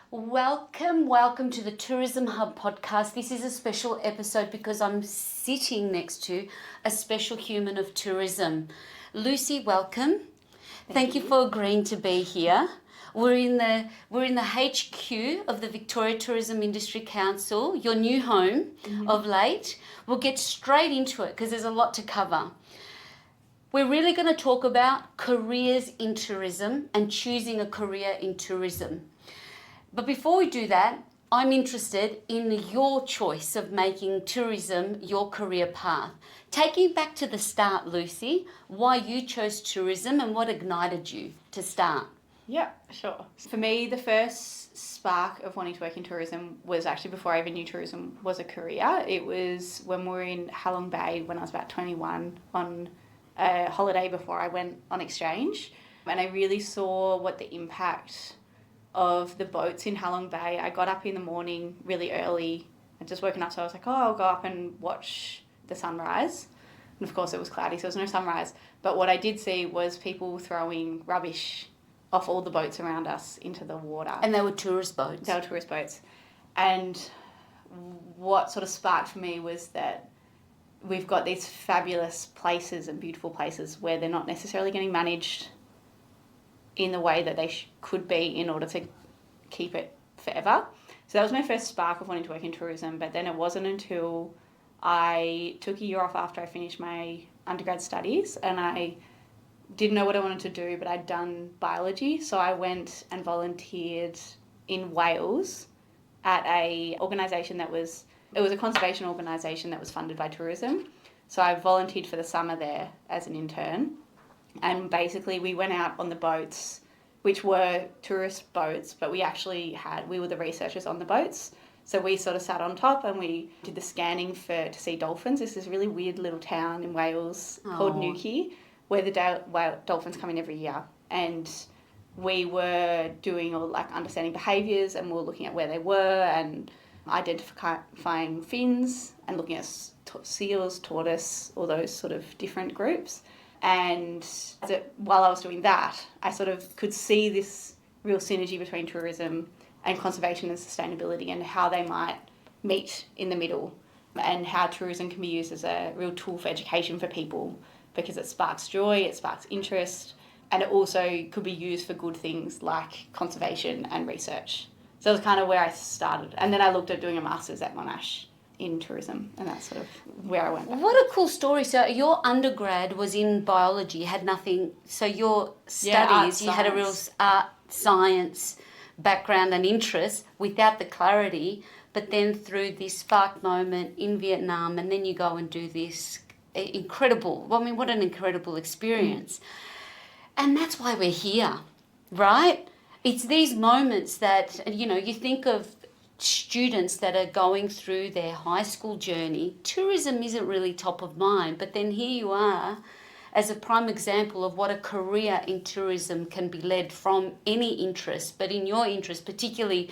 Welcome to the Tourism Hub podcast. This is a special episode because I'm sitting next to a special human of tourism. Lucy, welcome. Thank you for agreeing to be here. We're in the HQ of the Victoria Tourism Industry Council, your new home of late. We'll get straight into it because there's a lot to cover. We're really going to talk about careers in tourism and choosing a career in tourism. But before we do that, I'm interested in your choice of making tourism your career path. Taking back to the start, Lucy, why you chose tourism and what ignited you to start? Yeah, sure. For me, the first spark of wanting to work in tourism was actually before I even knew tourism was a career. It was when we were in Halong Bay when I was about 21 on a holiday before I went on exchange. And I really saw what the impact of the boats in Halong Bay. I got up in the morning really early. I'd just woken up, so I was like, I'll go up and watch the sunrise. And of course it was cloudy, so there was no sunrise. But what I did see was people throwing rubbish off all the boats around us into the water. And they were tourist boats? They were tourist boats. And what sort of sparked for me was that we've got these fabulous places and beautiful places where they're not necessarily getting managed in the way that they could be in order to keep it forever. So that was my first spark of wanting to work in tourism, but then it wasn't until I took a year off after I finished my undergrad studies and I didn't know what I wanted to do, but I'd done biology, so I went and volunteered in Wales at a organisation it was a conservation organisation that was funded by tourism. So I volunteered for the summer there as an intern. And basically we went out on the boats, which were tourist boats, but we were the researchers on the boats. So we sort of sat on top and we did the scanning to see dolphins. There's this really weird little town in Wales called Newquay where the dolphins come in every year. And we were doing all understanding behaviours and we were looking at where they were and identifying fins and looking at seals, tortoise, all those sort of different groups. And while I was doing that, I sort of could see this real synergy between tourism and conservation and sustainability and how they might meet in the middle and how tourism can be used as a real tool for education for people because it sparks joy, it sparks interest, and it also could be used for good things like conservation and research. So that's kind of where I started. And then I looked at doing a master's at Monash in tourism, and that's sort of where I went. What a cool story. So your undergrad was in biology, had nothing, so your studies, you had a real art, science background and interest without the clarity, but then through this spark moment in Vietnam, and then you go and do this incredible, what an incredible experience. And that's why we're here, right? It's these moments that, you think of students that are going through their high school journey, tourism isn't really top of mind, but then here you are as a prime example of what a career in tourism can be led from any interest, but in your interest, particularly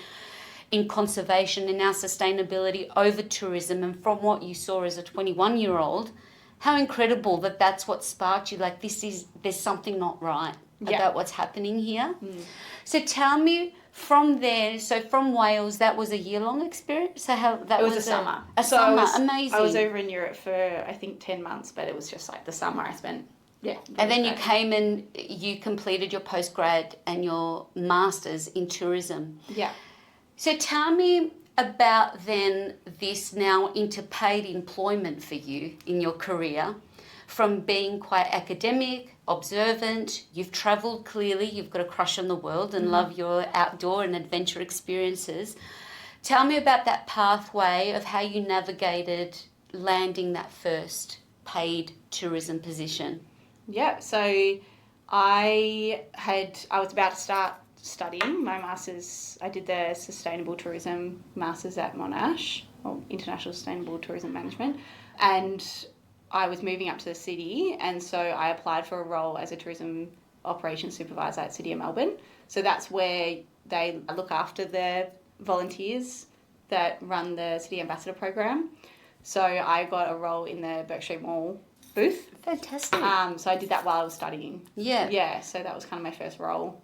in conservation and now sustainability over tourism, and from what you saw as a 21-year-old, how incredible that that's what sparked you, there's something not right about what's happening here. So tell me, from there, so from Wales, that was a year-long experience? So it was a summer. Amazing. I was over in Europe for, I think, 10 months, but it was just the summer I spent, And then you came and you completed your postgrad and your master's in tourism. Yeah. So tell me about then this now into paid employment for you in your career, from being quite academic, observant, you've travelled clearly, you've got a crush on the world and love your outdoor and adventure experiences. Tell me about that pathway of how you navigated landing that first paid tourism position. Yeah, so I was about to start studying my master's. I did the Sustainable Tourism Masters at Monash, or International Sustainable Tourism Management, and I was moving up to the city, and so I applied for a role as a Tourism Operations Supervisor at City of Melbourne. So that's where they look after the volunteers that run the City Ambassador program. So I got a role in the Bourke Street Mall booth. Fantastic. So I did that while I was studying. Yeah. Yeah, so that was kind of my first role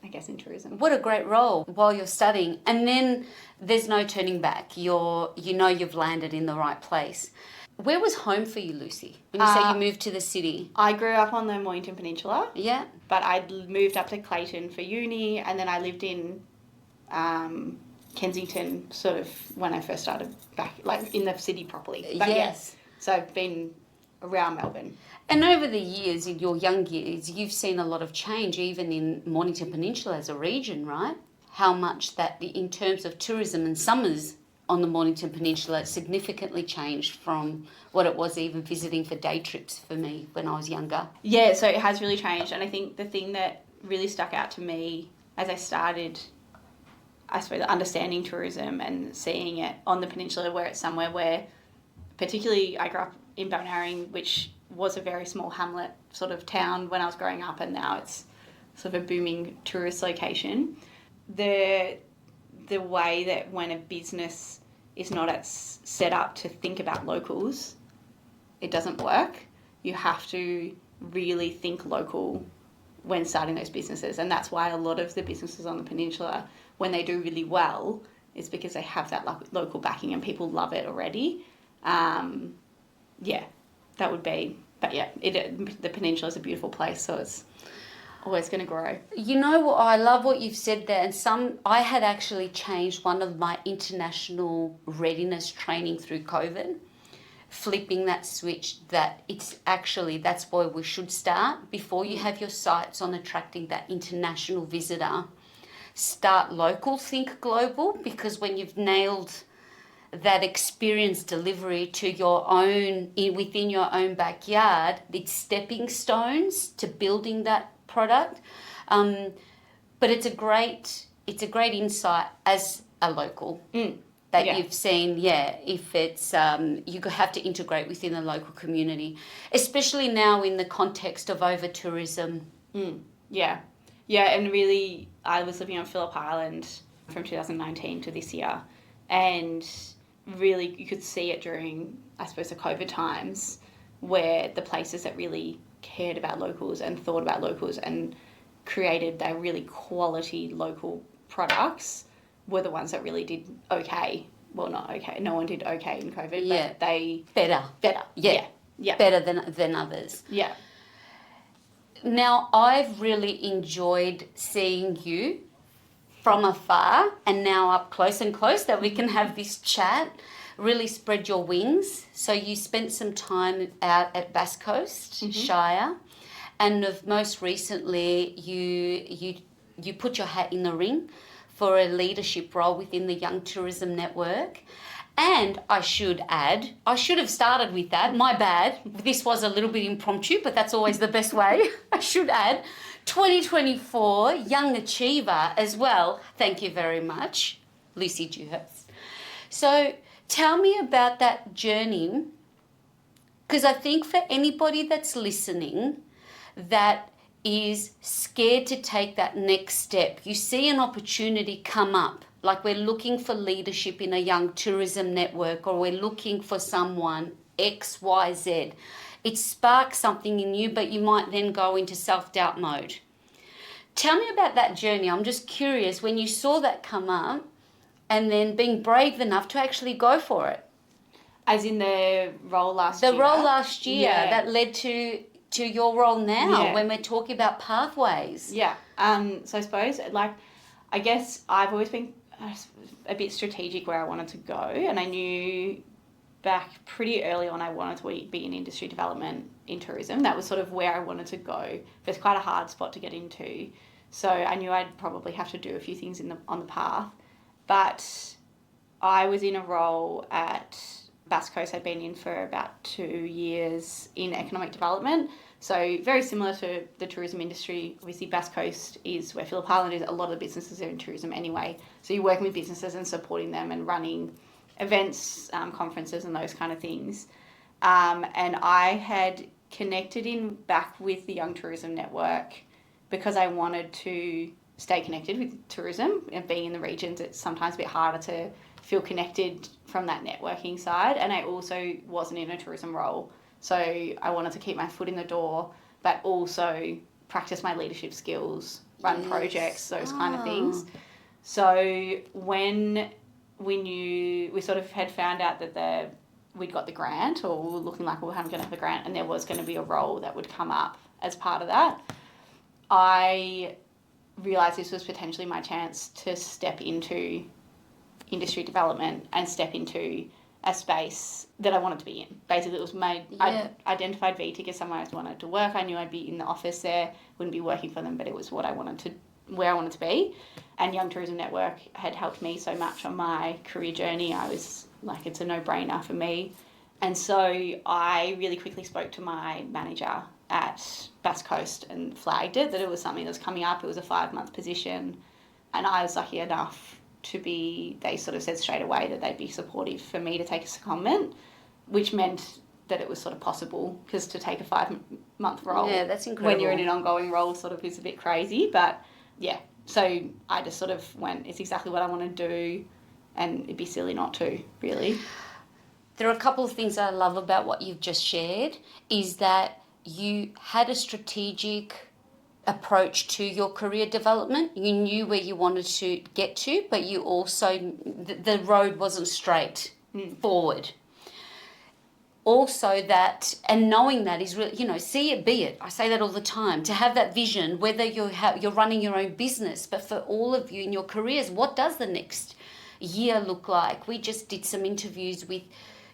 I guess, in tourism. What a great role while you're studying. And then there's no turning back. You've landed in the right place. Where was home for you, Lucy, when you say you moved to the city? I grew up on the Mornington Peninsula. Yeah. But I moved up to Clayton for uni, and then I lived in Kensington sort of when I first started back, like in the city properly. But yes. So I've been around Melbourne. And over the years, in your young years, you've seen a lot of change, even in Mornington Peninsula as a region, right? How much that, in terms of tourism and summers on the Mornington Peninsula, significantly changed from what it was even visiting for day trips for me when I was younger. Yeah, so it has really changed. And I think the thing that really stuck out to me as I started, I suppose, understanding tourism and seeing it on the peninsula, where it's somewhere where, particularly I grew up in Balnarring, which was a very small hamlet sort of town when I was growing up, and now it's sort of a booming tourist location. The way that when a business is not set up to think about locals, it doesn't work. You have to really think local when starting those businesses, and that's why a lot of the businesses on the peninsula, when they do really well, is because they have that local backing and people love it already. That would be. But yeah, the peninsula is a beautiful place, so it's always going to grow. You know what? I love what you've said there. And I had actually changed one of my international readiness training through COVID, flipping that switch that that's where we should start. Before you have your sights on attracting that international visitor, start local, think global, because when you've nailed that experience delivery to your own, within your own backyard, it's stepping stones to building that product. But it's a great insight as a local that you've seen. If it's you have to integrate within the local community, especially now in the context of over tourism. And really, I was living on Phillip Island from 2019 to this year, and really you could see it during, I suppose, the COVID times, where the places that really cared about locals and thought about locals and created their really quality local products were the ones that really did okay. Well, not okay. No one did okay in COVID, but they... Better. Yeah. Better than others. Yeah. Now, I've really enjoyed seeing you from afar and now up close and close that we can have this chat, really spread your wings. So you spent some time out at Bass Coast Shire, and most recently you put your hat in the ring for a leadership role within the Young Tourism Network. And I should add, I should have started with that, my bad. This was a little bit impromptu, but that's always the best way. I should add 2024 Young Achiever as well. Thank you very much, Lucy Dewhurst. So tell me about that journey, because I think for anybody that's listening that is scared to take that next step, you see an opportunity come up, like we're looking for leadership in a young tourism network, or we're looking for someone X, Y, Z. It sparks something in you, but you might then go into self-doubt mode. Tell me about that journey. I'm just curious, when you saw that come up and then being brave enough to actually go for it. As in the role last year? The role last year that led to your role now when we're talking about pathways. Yeah. So I suppose, I guess I've always been a bit strategic where I wanted to go, and I knew back pretty early on I wanted to be in industry development in tourism. That was sort of where I wanted to go, but it's quite a hard spot to get into. So I knew I'd probably have to do a few things on the path. But I was in a role at Bass Coast. I'd been in for about 2 years in economic development. So very similar to the tourism industry. Obviously, Bass Coast is where Phillip Island is. A lot of the businesses are in tourism anyway. So you're working with businesses and supporting them and running events, conferences and those kind of things. And I had connected back with the Young Tourism Network because I wanted to stay connected with tourism. And being in the regions, it's sometimes a bit harder to feel connected from that networking side. And I also wasn't in a tourism role. So I wanted to keep my foot in the door, but also practice my leadership skills run projects, those kind of things. So when we sort of had found out that we'd got the grant, or we were looking like we were going to have the grant, and there was going to be a role that would come up as part of that, I realised this was potentially my chance to step into industry development and step into a space that I wanted to be in. Basically, it was I identified VTIC as somewhere I wanted to work. I knew I'd be in the office there, wouldn't be working for them, but it was where I wanted to be. And Young Tourism Network had helped me so much on my career journey. I was like, it's a no-brainer for me. And so I really quickly spoke to my manager at Bass Coast and flagged it, that it was something that was coming up. It was a 5-month position. And I was lucky enough they sort of said straight away that they'd be supportive for me to take a secondment, which meant that it was sort of possible, because to take a 5-month role, that's incredible, when you're in an ongoing role, sort of is a bit crazy. But yeah, so I just sort of went, it's exactly what I want to do, and it'd be silly not to, really. There are a couple of things I love about what you've just shared, is that you had a strategic approach to your career development. You knew where you wanted to get to, but you also, the road wasn't straight forward. Also that, and knowing that is really, see it, be it. I say that all the time, to have that vision, whether you're running your own business, but for all of you in your careers, what does the next year look like? We just did some interviews with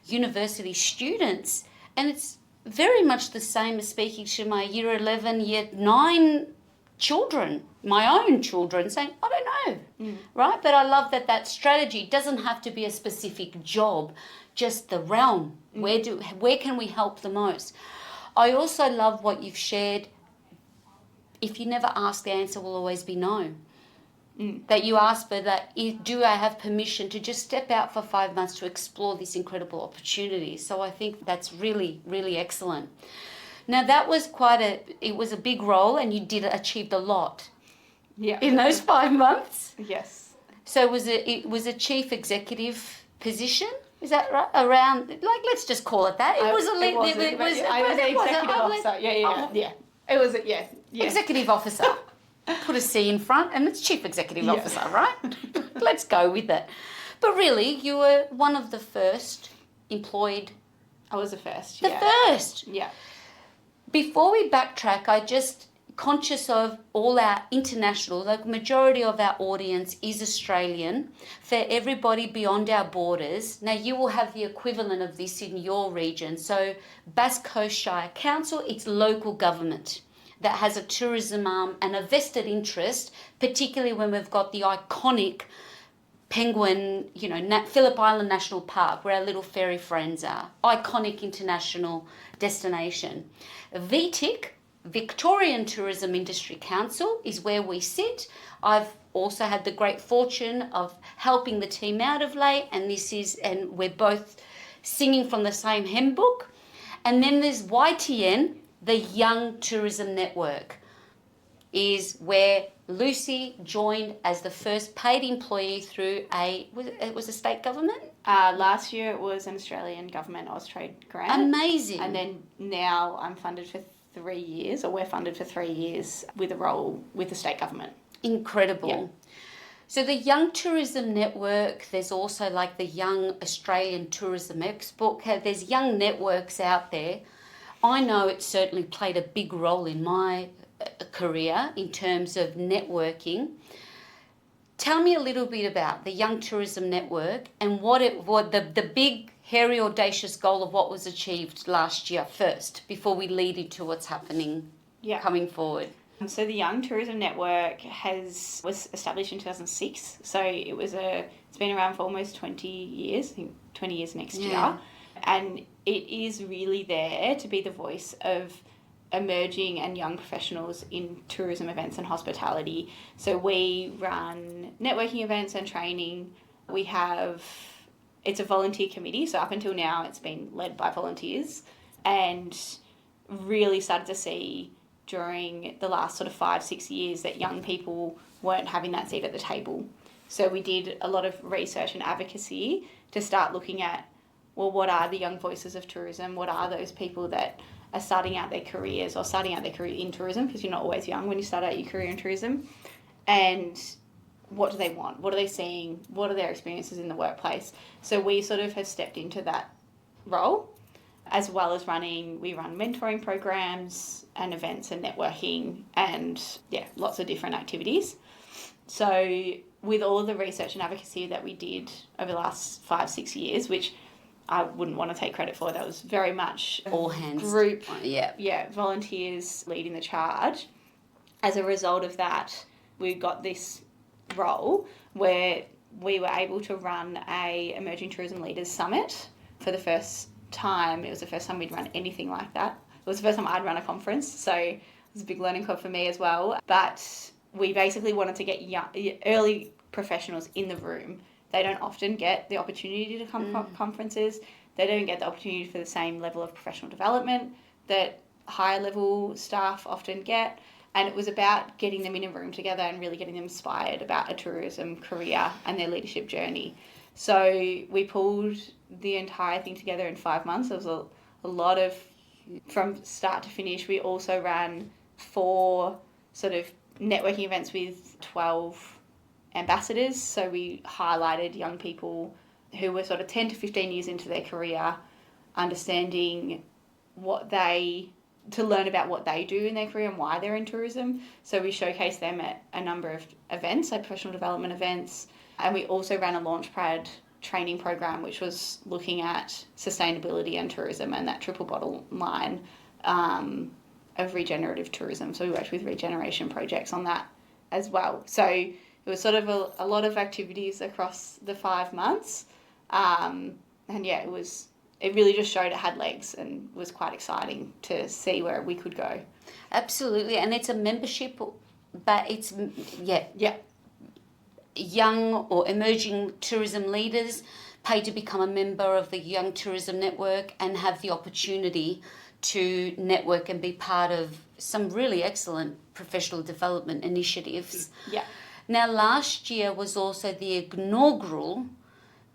university students, and it's very much the same as speaking to my year 11, year 9 children, my own children, saying, I don't know, right? But I love that strategy doesn't have to be a specific job, just the realm. Where can we help the most? I also love what you've shared. If you never ask, the answer will always be no. That you ask for that, do I have permission to just step out for 5 months to explore this incredible opportunity? So I think that's really, really excellent. Now that was it was a big role, and you achieved a lot in those 5 months. Yes. So it was a chief executive position? Is that right? Around, let's just call it that. I was an executive officer. Yeah. It was, yeah. Executive officer. Put a C in front, and it's chief executive officer, right? Let's go with it. But really, you were one of the first employed. I was the first, The first. Yeah. Before we backtrack, I just conscious of all our international, the majority of our audience is Australian. For everybody beyond our borders, now you will have the equivalent of this in your region. So Bass Coast Shire Council, it's local government that has a tourism arm and a vested interest, particularly when we've got the iconic Penguin, Phillip Island National Park, where our little fairy friends are. Iconic international destination. VTIC, Victorian Tourism Industry Council, is where we sit. I've also had the great fortune of helping the team out of late, and we're both singing from the same hymn book. And then there's YTN, the Young Tourism Network, is where Lucy joined as the first paid employee through it was a state government? Last year it was an Australian government Austrade grant. Amazing. And then now I'm funded for 3 years, or we're funded for 3 years with a role with the state government. Incredible. Yeah. So the Young Tourism Network, there's also like the Young Australian Tourism Export. There's young networks out there. I know it certainly played a big role in my career in terms of networking. Tell me a little bit about the Young Tourism Network and what the big, hairy, audacious goal of what was achieved last year first, before we lead into what's happening coming forward. So the Young Tourism Network was established in 2006. So it's been around for almost 20 years. I think 20 years next year. And it is really there to be the voice of emerging and young professionals in tourism events and hospitality. So we run networking events and training. It's a volunteer committee. So up until now, it's been led by volunteers, and really started to see during the last sort of 5-6 years that young people weren't having that seat at the table. So we did a lot of research and advocacy to start looking at well, what are the young voices of tourism? What are those people that are starting out their careers or starting out their career in tourism, because you're not always young when you start out your career in tourism, and what do they want? What are they seeing? What are their experiences in the workplace? So we sort of have stepped into that role, as well as we run mentoring programs and events and networking and, lots of different activities. So with all of the research and advocacy that we did over the last 5-6 years, which I wouldn't want to take credit for, that was very much all hands group, volunteers leading the charge. As a result of that, we got this role where we were able to run a Emerging Tourism Leaders Summit for the first time. It was the first time we'd run anything like that. It was the first time I'd run a conference, so it was a big learning curve for me as well. But we basically wanted to get early professionals in the room. They don't often get the opportunity to come to conferences. They don't get the opportunity for the same level of professional development that higher level staff often get. And it was about getting them in a room together and really getting them inspired about a tourism career and their leadership journey. So we pulled the entire thing together in 5 months. There was a lot of, from start to finish. We also ran 4 sort of networking events with 12 ambassadors. So we highlighted young people who were sort of 10 to 15 years into their career, understanding to learn about what they do in their career and why they're in tourism. So we showcased them at a number of events, like professional development events. And we also ran a Launchpad training program, which was looking at sustainability and tourism and that triple bottom line of regenerative tourism. So we worked with regeneration projects on that as well. So it was sort of a lot of activities across the 5 months. It really just showed it had legs and was quite exciting to see where we could go. Absolutely. And it's a membership, but it's, young or emerging tourism leaders pay to become a member of the Young Tourism Network and have the opportunity to network and be part of some really excellent professional development initiatives. Yeah. Now, last year was also the inaugural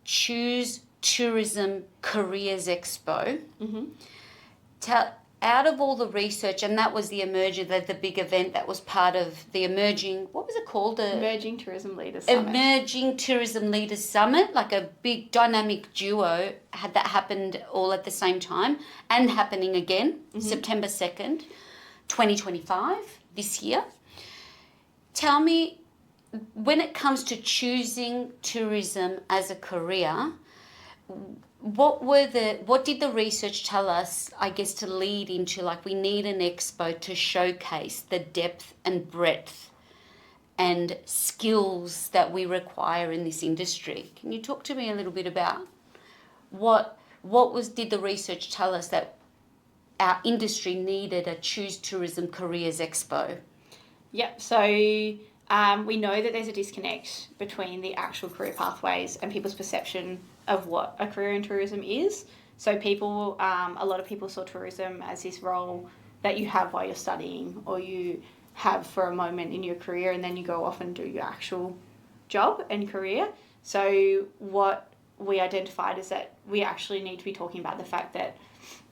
Choose Tourism Careers Expo. Mm-hmm. Out of all the research, and that was the big event that was part of the Emerging Tourism Leaders Summit. Emerging Tourism Leaders Summit, like a big dynamic duo, had that happened all at the same time and happening again, September 2nd, 2025, this year. Tell me, when it comes to choosing tourism as a career, what did the research tell us, I guess, to lead into, like, we need an expo to showcase the depth and breadth and skills that we require in this industry? Can you talk to me a little bit about did the research tell us that our industry needed a Choose Tourism Careers Expo? Yep, so we know that there's a disconnect between the actual career pathways and people's perception of what a career in tourism is. So a lot of people saw tourism as this role that you have while you're studying, or you have for a moment in your career, and then you go off and do your actual job and career. So what we identified is that we actually need to be talking about the fact that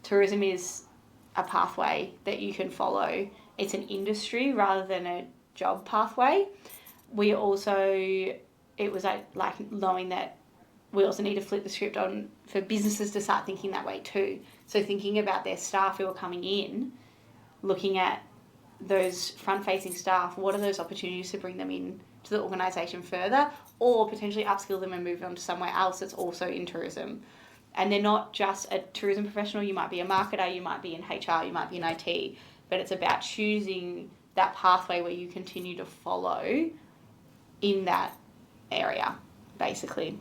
tourism is a pathway that you can follow. It's an industry rather than a job pathway. We also, it was like knowing that we also need to flip the script on for businesses to start thinking that way too. So thinking about their staff who are coming in, looking at those front-facing staff, what are those opportunities to bring them in to the organisation further, or potentially upskill them and move them to somewhere else that's also in tourism. And they're not just a tourism professional. You might be a marketer, you might be in HR, you might be in IT, but it's about choosing that pathway where you continue to follow in that area, basically.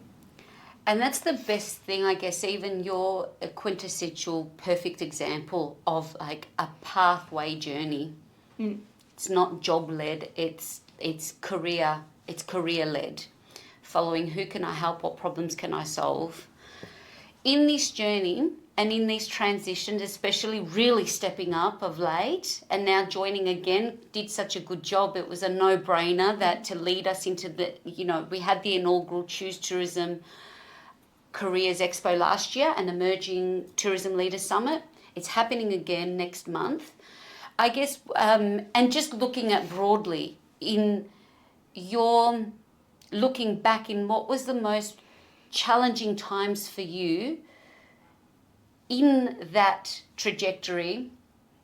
And that's the best thing, I guess. Even you're a quintessential perfect example of like a pathway journey. It's not job led, it's career led. Following who can I help, what problems can I solve. In this journey and in these transitions, especially really stepping up of late and now joining again, did such a good job. It was a no-brainer that to lead us into we had the inaugural Choose Tourism Careers Expo last year and Emerging Tourism Leaders Summit. It's happening again next month. I guess, and just looking at broadly, in your looking back in what was the most challenging times for you in that trajectory,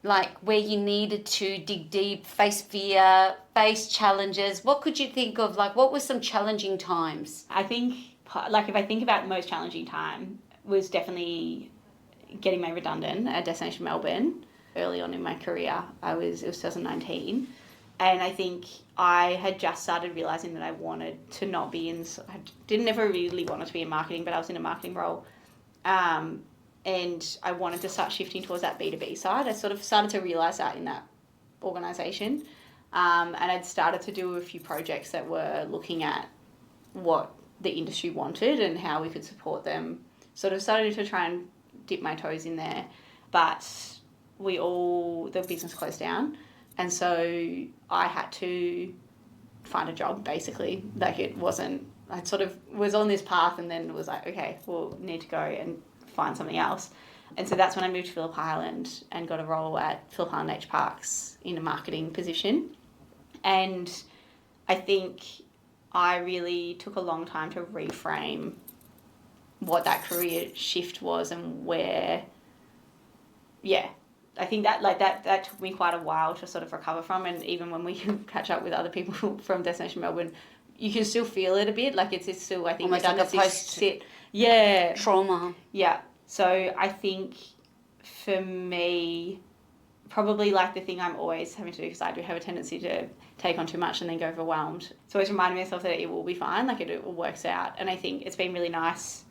like where you needed to dig deep, face fear, face challenges. What could you think of? Like, what were some challenging times? I think, like, if I think about the most challenging time, was definitely getting made redundant at Destination Melbourne. Early on in my career, it was 2019. And I think I had just started realising that I wanted to not be in, I didn't ever really want to be in marketing, but I was in a marketing role. And I wanted to start shifting towards that B2B side. I sort of started to realise that in that organisation. And I'd started to do a few projects that were looking at what the industry wanted and how we could support them. Sort of started to try and dip my toes in there. But the business closed down. And so I had to find a job, basically. Like, I sort of was on this path and then was like, okay, we'll need to go and find something else. And so that's when I moved to Phillip Island and got a role at Phillip Island Nature Parks in a marketing position. And I think I really took a long time to reframe what that career shift was and where, I think that took me quite a while to sort of recover from. And even when we catch up with other people from Destination Melbourne, you can still feel it a bit. Like, it's still, I think, almost like a post trauma. Yeah. So I think for me, probably like the thing I'm always having to do, because I do have a tendency to take on too much and then go overwhelmed. So always reminding myself that it will be fine, like it all works out. And I think it's been really nice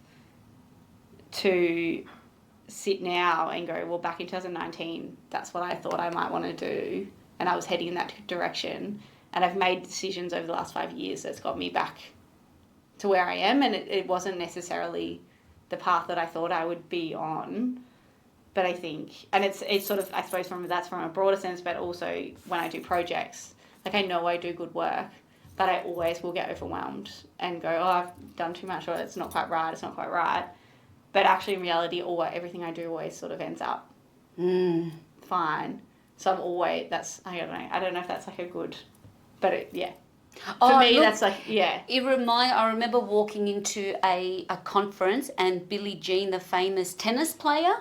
to sit now and go, well, back in 2019, that's what I thought I might want to do. And I was heading in that direction. And I've made decisions over the last 5 years that's got me back to where I am. And it wasn't necessarily the path that I thought I would be on. But I think, and it's sort of, I suppose that's from a broader sense, but also when I do projects, like I know I do good work, but I always will get overwhelmed and go, oh, I've done too much, or it's not quite right. But actually in reality, everything I do always sort of ends up fine. So I'm always, I don't know if that's like a good, but For me, look, that's like, I remember walking into a conference and Billie Jean, the famous tennis player,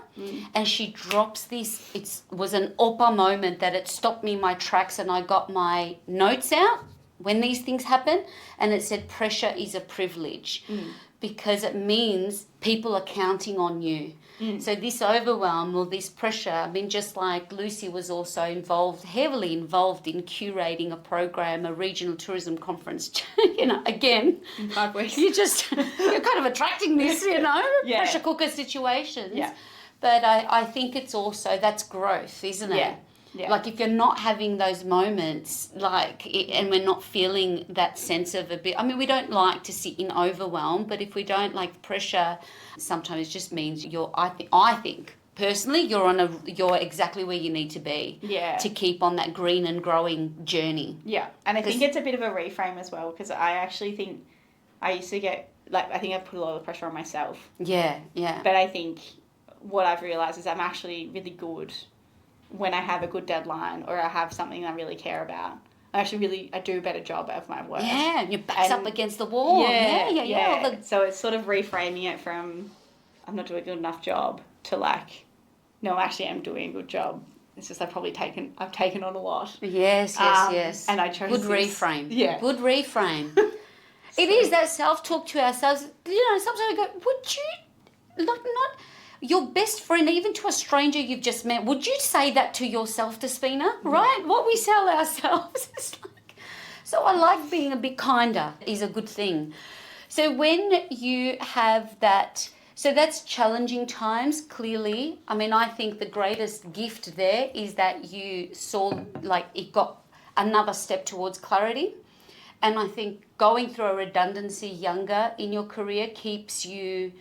and she drops this, it was an Opa moment that it stopped me in my tracks and I got my notes out when these things happen, and it said pressure is a privilege because it means people are counting on you. So this overwhelm or this pressure, I mean, just like Lucy was also heavily involved in curating a program, a regional tourism conference, again, in 5 weeks. you're kind of attracting this, pressure cooker situations. Yeah. But I think it's also, that's growth, isn't it? Yeah. Like if you're not having those moments, and we're not feeling that sense of a bit, I mean, we don't like to sit in overwhelm, but if we don't like pressure, sometimes it just means I think personally, you're exactly where you need to be to keep on that green and growing journey. Yeah. And I think it's a bit of a reframe as well, because I actually think I used to get, I think I've put a lot of pressure on myself. Yeah. But I think what I've realised is I'm actually really good when I have a good deadline or I have something I really care about. I do a better job of my work. Yeah, and your back's up against the wall. Yeah. So it's sort of reframing it from I'm not doing a good enough job to no, actually I'm doing a good job. It's just I've taken on a lot. Yes. And I chose good reframe. Yeah. Good reframe. It is that self-talk to ourselves. Sometimes we go, would you not your best friend, even to a stranger you've just met, would you say that to yourself, Despina? Right? What we tell ourselves. So I like being a bit kinder is a good thing. So when you have that, so that's challenging times, clearly. I mean, I think the greatest gift there is that you saw, it got another step towards clarity. And I think going through a redundancy younger in your career keeps you,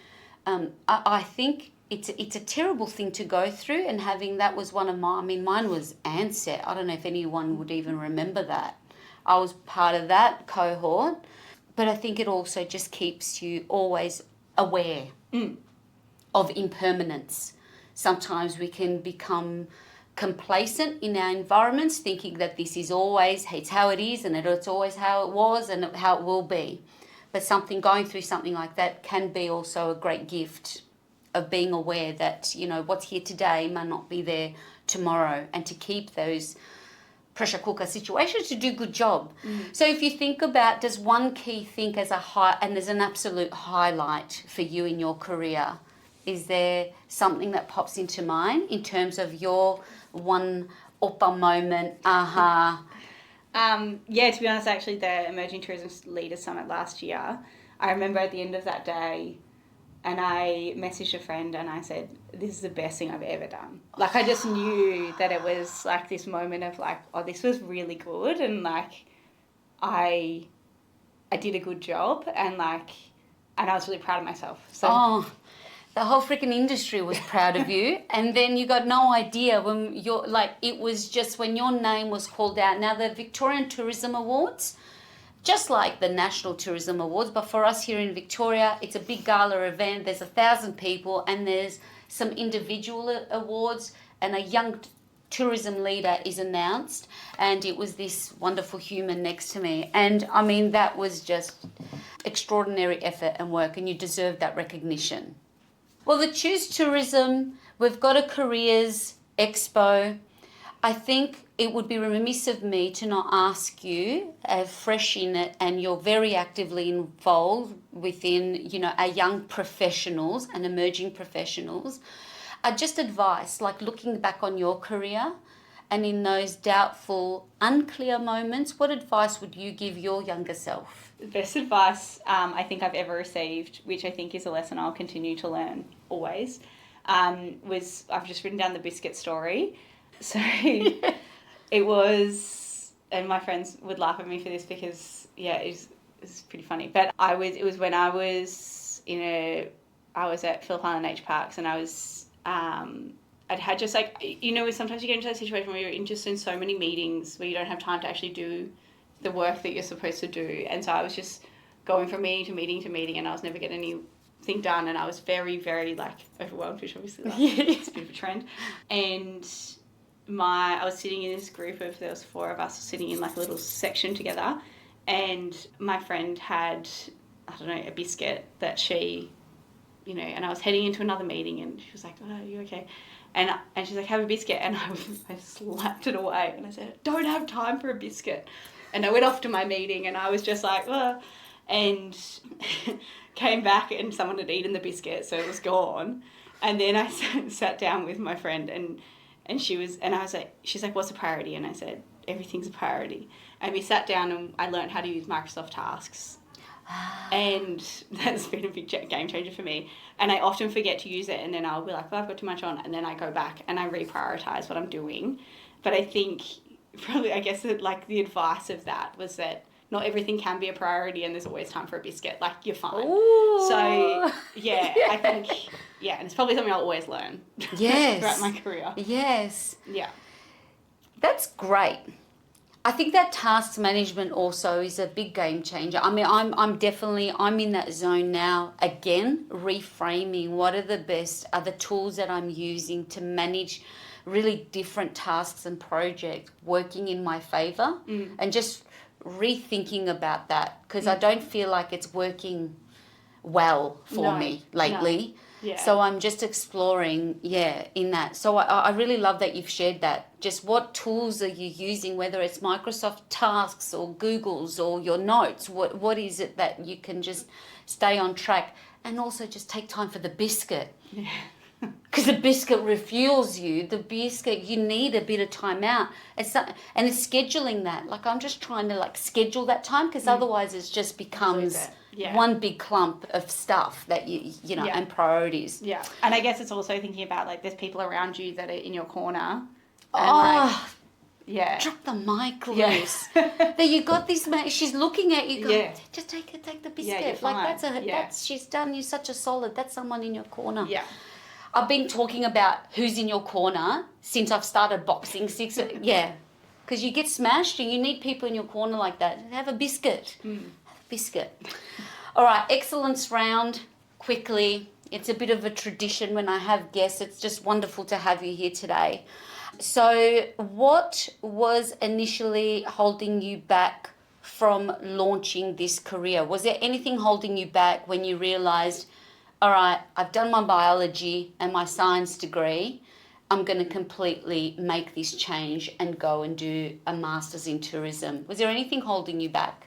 I think it's a terrible thing to go through, and having that was mine was Ansett. I don't know if anyone would even remember that. I was part of that cohort, but I think it also just keeps you always aware of impermanence. Sometimes we can become complacent in our environments, thinking that this is always, it's how it is and it's always how it was and how it will be. But going through something like that can be also a great gift of being aware that, you know, what's here today may not be there tomorrow, and to keep those pressure cooker situations to do a good job. So if you think about, does one key thing as and there's an absolute highlight for you in your career, is there something that pops into mind in terms of your one oppa moment, aha? Yeah, to be honest, actually, the Emerging Tourism Leaders Summit last year, I remember at the end of that day, and I messaged a friend and I said, this is the best thing I've ever done. Like, I just knew that it was like this moment of like, oh, this was really good, and like I did a good job, and I was really proud of myself. So the whole freaking industry was proud of you, and then you got no idea when it was just when your name was called out. Now, the Victorian Tourism Awards, just like the National Tourism Awards, but for us here in Victoria, it's a big gala event. There's 1,000 people, and there's some individual awards, and a young tourism leader is announced, and it was this wonderful human next to me. And I mean, that was just extraordinary effort and work, and you deserve that recognition. Well, the Choose Tourism, we've got a careers expo. I think it would be remiss of me to not ask you, fresh in it, and you're very actively involved within, you know, our young professionals and emerging professionals. Just advice, like looking back on your career and in those doubtful, unclear moments, what advice would you give your younger self? The best advice I think I've ever received, which I think is a lesson I'll continue to learn always, was I've just written down the Biscuit story. So it was, and my friends would laugh at me for this because, yeah, it's pretty funny. But it was when I was at Phillip Island Nature Parks, and I was, I'd had just like, you know, sometimes you get into that situation where you're just in so many meetings where you don't have time to actually do the work that you're supposed to do. And so I was just going from meeting to meeting to meeting, and I was never getting anything done, and I was very, very like overwhelmed, which obviously it's a bit of a trend. And I was sitting in this group there was 4 of us sitting in like a little section together, and my friend had, I don't know, a biscuit that she, you know, and I was heading into another meeting, and she was like, oh, are you okay? And she's like, have a biscuit. And I slapped it away, and I said, don't have time for a biscuit. And I went off to my meeting, and I was just like, oh, and came back, and someone had eaten the biscuit, so it was gone. And then I sat down with my friend, and I was like, she's like, what's a priority? And I said, everything's a priority. And we sat down, and I learned how to use Microsoft Tasks. And that's been a big game changer for me. And I often forget to use it, and then I'll be like, well, I've got too much on. And then I go back and I reprioritize what I'm doing. But I think probably, I guess that like the advice of that was that not everything can be a priority, and there's always time for a biscuit. Like, you're fine. Ooh. So, yeah, I think, yeah, and it's probably something I'll always learn. Yes. Throughout my career. Yes. Yeah. That's great. I think that task management also is a big game changer. I mean, I'm in that zone now. Again, reframing what are the tools that I'm using to manage really different tasks and projects working in my favour, and just rethinking about that, because I don't feel like it's working well for me lately. No. Yeah. So I'm just exploring, in that. So I really love that you've shared that. Just what tools are you using, whether it's Microsoft Tasks or Google's or your notes? What is it that you can just stay on track, and also just take time for the biscuit? Yeah. Because the biscuit refuels you. The biscuit, you need a bit of time out. And it's scheduling that. Like, I'm just trying to like schedule that time, because otherwise it just becomes one big clump of stuff that you know, and priorities. Yeah. And I guess it's also thinking about like there's people around you that are in your corner. Drop the mic, Luce. There you got this man. She's looking at you. Going, just take the biscuit. Yeah, you're fine. That's she's done you such a solid. That's someone in your corner. Yeah. I've been talking about who's in your corner since I've started boxing. Because you get smashed, and you need people in your corner like that. Have a biscuit. Have a biscuit. All right, excellence round. quickly. It's a bit of a tradition when I have guests. It's just wonderful to have you here today. So what was initially holding you back from launching this career? Was there anything holding you back when you realised, all right, I've done my biology and my science degree, I'm going to completely make this change and go and do a master's in tourism? Was there anything holding you back?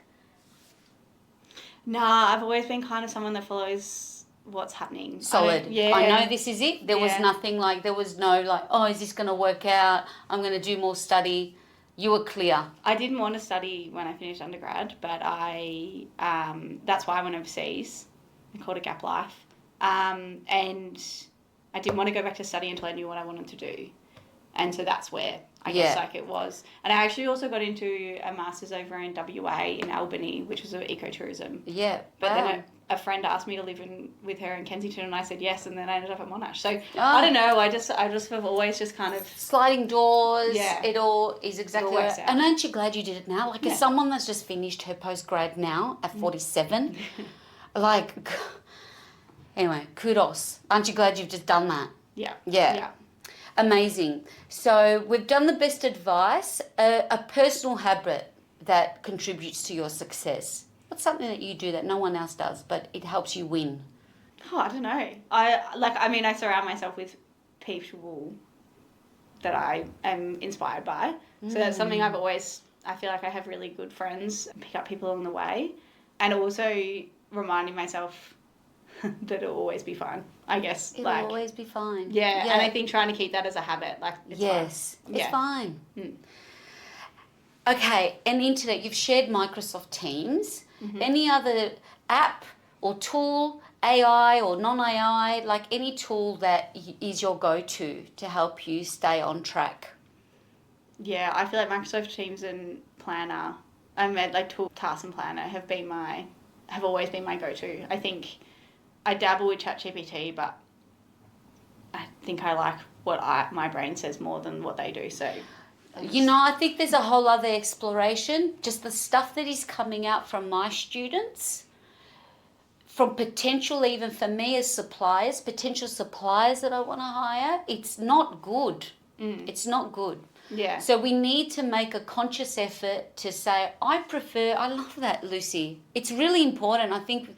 Nah, I've always been kind of someone that follows what's happening. Solid. I know this is it. There was Yeah. nothing like, there was no like, oh, is this going to work out? I'm going to do more study. You were clear. I didn't want to study when I finished undergrad, but that's why I went overseas. I called it gap life. And I didn't want to go back to study until I knew what I wanted to do. And so that's where I guess like it was. And I actually also got into a master's over in WA in Albany, which was ecotourism. Yeah. But then a friend asked me to live with her in Kensington, and I said yes, and then I ended up at Monash. So I don't know. I just have always just kind of sliding doors. Yeah. It all is exactly works right. out. And aren't you glad you did it now? Like as someone that's just finished her postgrad now at 47, like anyway, kudos. Aren't you glad you've just done that? Yeah. Amazing. So we've done the best advice, a personal habit that contributes to your success. What's something that you do that no one else does, but it helps you win? Oh, I don't know. I surround myself with people that I am inspired by. So that's something I feel like I have really good friends, pick up people along the way, and also reminding myself that it'll always be fun, I guess. It'll always be fine. Yeah, and I think trying to keep that as a habit, it's fun. It's fine. Okay, and internet, you've shared Microsoft Teams. Any other app or tool, AI or non-AI, like any tool that is your go-to to help you stay on track? Yeah, I feel like Microsoft Teams and Planner, Task and Planner have always been my go-to. I think I dabble with ChatGPT, but I think I like what my brain says more than what they do. So, I think there's a whole other exploration. Just the stuff that is coming out from my students, from potential even for me as potential suppliers that I want to hire, it's not good. It's not good. Yeah. So we need to make a conscious effort to say, I love that, Lucy. It's really important. I think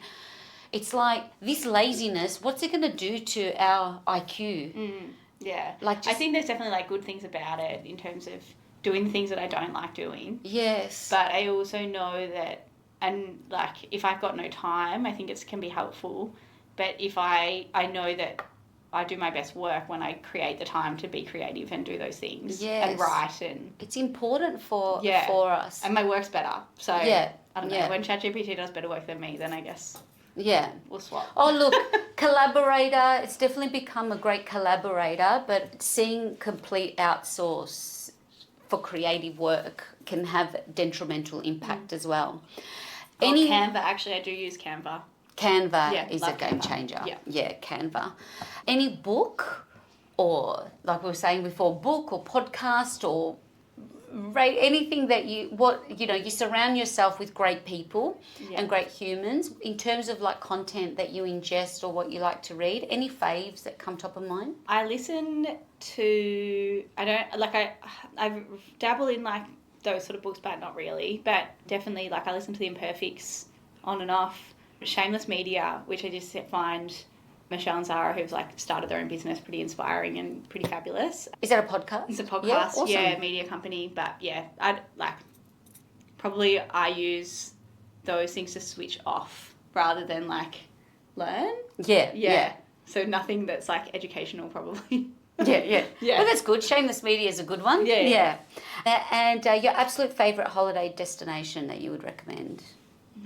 it's like this laziness, what's it going to do to our IQ? Yeah. I think there's definitely good things about it in terms of doing things that I don't like doing. Yes. But I also know that, and if I've got no time, I think it can be helpful. But if I know that I do my best work when I create the time to be creative and do those things and write, and it's important for us. And my work's better. So I don't know. Yeah. When ChatGPT does better work than me, then I guess we'll swap. Oh, look, collaborator, it's definitely become a great collaborator, but seeing complete outsource for creative work can have detrimental impact as well. Canva, actually, I do use Canva. Canva is a game Canva. changer. Yeah, Canva. Any book or, like we were saying before, book or podcast or anything that you surround yourself with great people and great humans in terms of content that you ingest or what you like to read. Any faves that come top of mind? I listen to, I dabble in those sort of books, but not really. But definitely I listen to The Imperfects on and off. Shameless Media, which I just find Michelle and Zara, who've started their own business, pretty inspiring and pretty fabulous. Is that a podcast? It's a podcast, yeah, awesome. Media company. But I'd I use those things to switch off rather than learn. Yeah. So nothing that's educational, probably. Yeah. Well, that's good. Shameless Media is a good one. Yeah. And your absolute favourite holiday destination that you would recommend?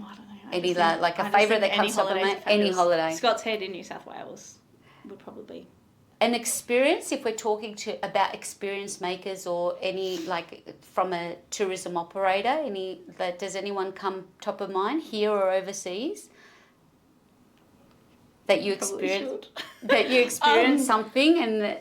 I don't know. Any a favourite that comes up with any holiday? Scott's Head in New South Wales would probably. An experience, if we're talking about experience makers or any from a tourism operator, does anyone come top of mind here or overseas? That you experience something and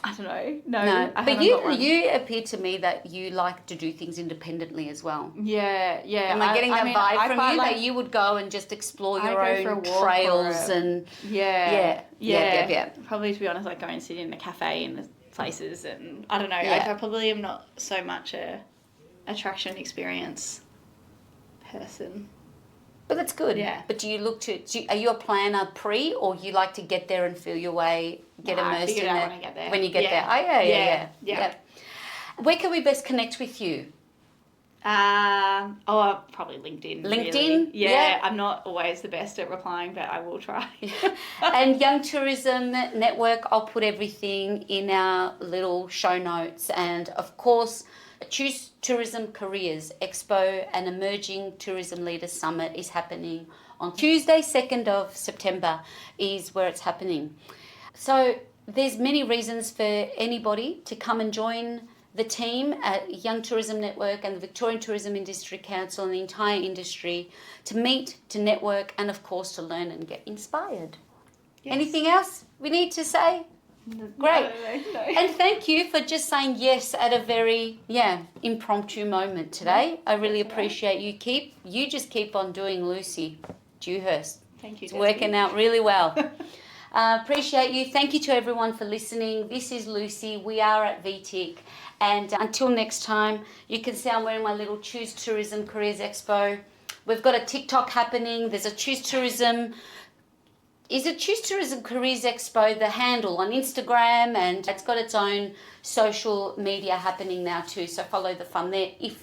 I don't know. No, I but haven't got one. you appear to me that you like to do things independently as well. Yeah. Am I getting that vibe from you, like, that you would go and just explore your I go for a own walk trails or and yeah. Yeah. Probably, to be honest, like go and sit in a cafe in the places, and I don't know. Yeah. I probably am not so much a attraction experience person. But that's good. Yeah. But do you look to? Are you a planner pre, or you like to get there and feel your way, get immersed in it when I get there. when you get there? Oh Yeah. Where can we best connect with you? Probably LinkedIn. LinkedIn? Really. Yeah. Yeah, I'm not always the best at replying, but I will try. And Young Tourism Network, I'll put everything in our little show notes. And of course, Choose Tourism Careers Expo and Emerging Tourism Leaders Summit is happening on Tuesday, 2nd of September is where it's happening. So there's many reasons for anybody to come and join the team at Young Tourism Network and the Victorian Tourism Industry Council and the entire industry to meet, to network, and of course to learn and get inspired. Yes. Anything else we need to say? No, Great. No. And thank you for just saying yes at a very impromptu moment today. I really appreciate you. You just keep on doing Lucy Dewhurst. Thank you. It's working out really well. Appreciate you. Thank you to everyone for listening. This is Lucy. We are at VTIC. And until next time, you can see I'm wearing my little Choose Tourism Careers Expo. We've got a TikTok happening. There's a Choose Tourism. Is it Choose Tourism Careers Expo, the handle on Instagram, and it's got its own social media happening now too. So follow the fun there if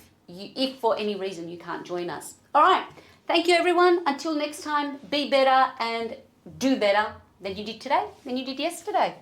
for any reason you can't join us. All right. Thank you, everyone. Until next time, be better and do better than you did today, than you did yesterday.